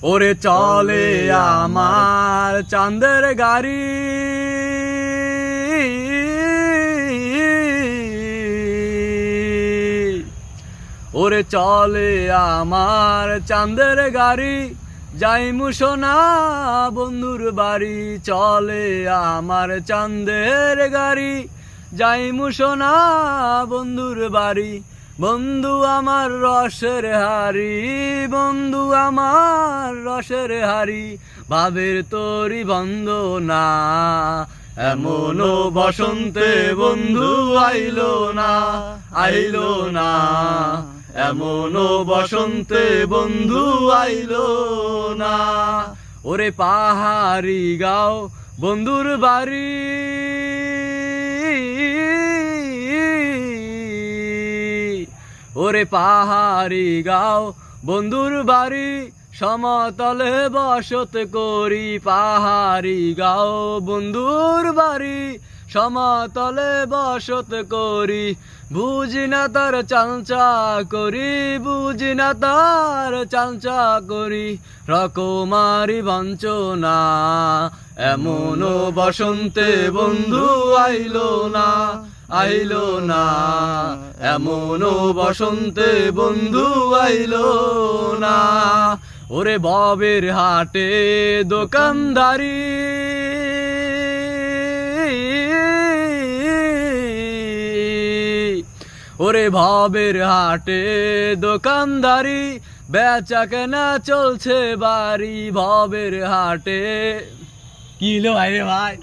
ওরে চলে আমার চাঁদের গাড়ি, ওরে চলে আমার চাঁদের গাড়ি, যাইমু সোনা বন্ধুর বাড়ি। চলে আমার চাঁদের গাড়ি, যাইমু সোনা বন্ধুর বাড়ি। বন্ধু আমার রসের হাড়ি, বন্ধু আমার রসের হাড়ি, ভাবের তরি বন্ধ না। এমনও বসন্তে বন্ধু আইলো না, আইলো না। এমনও বসন্তে বন্ধু আইলো না। ওরে পাহাড়ি গাও বন্ধুর বাড়ি, ওরে পাহাড়ি গাও বন্ধুর বাড়ি, সমতলে বসত করি। পাহাড়ি গাও বন্ধুর বাড়ি, সমতলে বসত করি। বুঝি না তার চালচা করি, বুঝি না তার চালচা করি। রকমারি বঞ্চনা, এমনও বসন্তে বন্ধু আইলো না, আইলো না। এমনও বসন্তে বন্ধু আইলো না। ওরে ববের হাটে দোকানদারি, ওরে ভবের হাটে দোকানদারি, বেচা কেনা চলছে বাড়ি। ভবের হাটে কি হলো ভাই রে ভাই?